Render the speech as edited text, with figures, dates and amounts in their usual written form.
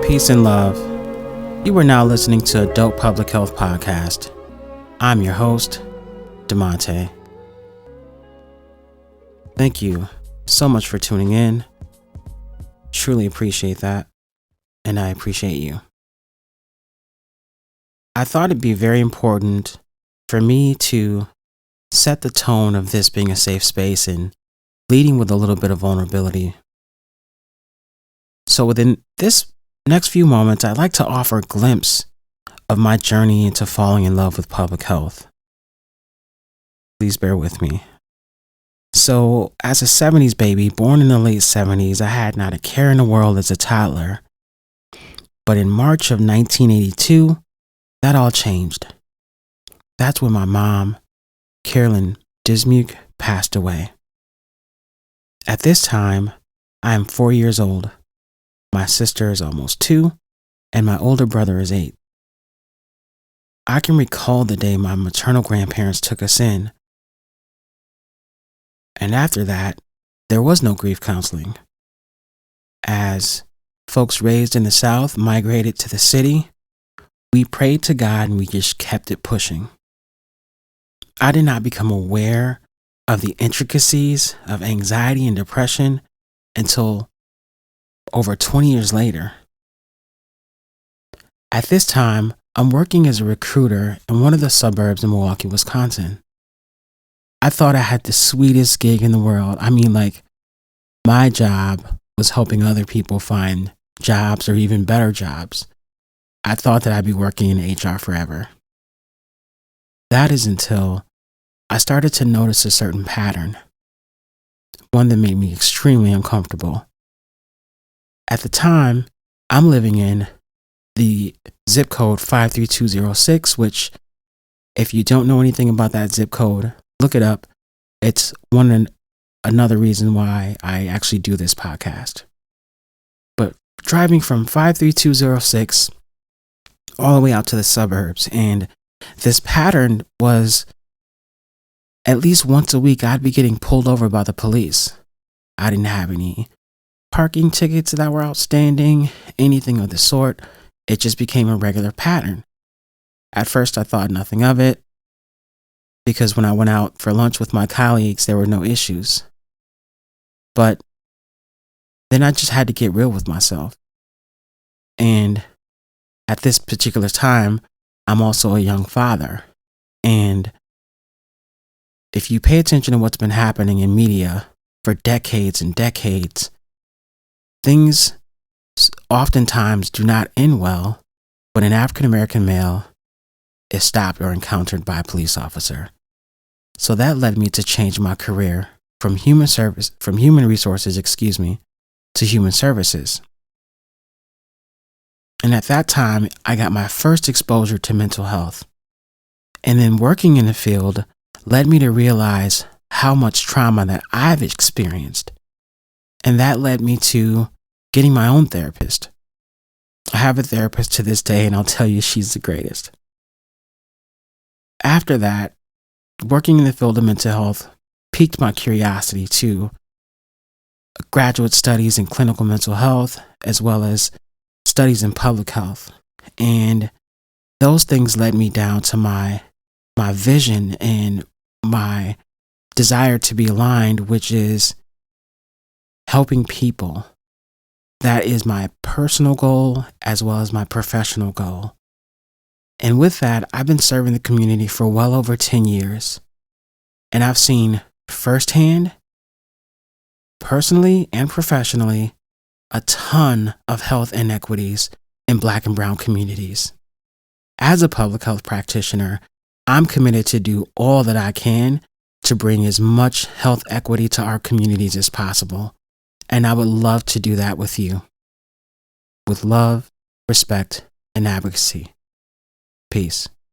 Peace and love. You are now listening to Adult Public Health Podcast. I'm your host, Demonte. Thank you so much for tuning in. Truly appreciate that, and I appreciate you. I thought it'd be very important for me to set the tone of this being a safe space and leading with a little bit of vulnerability. So within this next few moments, I'd like to offer a glimpse of my journey into falling in love with public health. Please bear with me. So, as a 70s baby, born in the late 70s, I had not a care in the world as a toddler. But in March of 1982, that all changed. That's when my mom, Carolyn Dismuke, passed away. At this time, I am 4 years old. My sister is almost 2, and my older brother is 8. I can recall the day my maternal grandparents took us in. And after that, there was no grief counseling. As folks raised in the South migrated to the city, we prayed to God and we just kept it pushing. I did not become aware of the intricacies of anxiety and depression until over 20 years later. At this time, I'm working as a recruiter in one of the suburbs in Milwaukee, Wisconsin. I thought I had the sweetest gig in the world. My job was helping other people find jobs or even better jobs. I thought that I'd be working in HR forever. That is until I started to notice a certain pattern, one that made me extremely uncomfortable. At the time, I'm living in the zip code 53206, which, if you don't know anything about that zip code, look it up. It's another reason why I actually do this podcast. But driving from 53206 all the way out to the suburbs, and this pattern was at least once a week I'd be getting pulled over by the police. I didn't have any parking tickets that were outstanding, anything of the sort. It just became a regular pattern. At first, I thought nothing of it, because when I went out for lunch with my colleagues, there were no issues. But then I just had to get real with myself. And at this particular time, I'm also a young father. And if you pay attention to what's been happening in media for decades and decades, things oftentimes do not end well when an African American male is stopped or encountered by a police officer. So that led me to change my career from human resources, to human services. And at that time, I got my first exposure to mental health. And then working in the field led me to realize how much trauma that I've experienced. And that led me to getting my own therapist. I have a therapist to this day, and I'll tell you, she's the greatest. After that, working in the field of mental health piqued my curiosity to graduate studies in clinical mental health, as well as studies in public health. And those things led me down to my vision and my desire to be aligned, which is helping people. That is my personal goal as well as my professional goal. And with that, I've been serving the community for well over 10 years. And I've seen firsthand, personally and professionally, a ton of health inequities in Black and Brown communities. As a public health practitioner, I'm committed to do all that I can to bring as much health equity to our communities as possible. And I would love to do that with you. With love, respect, and advocacy. Peace.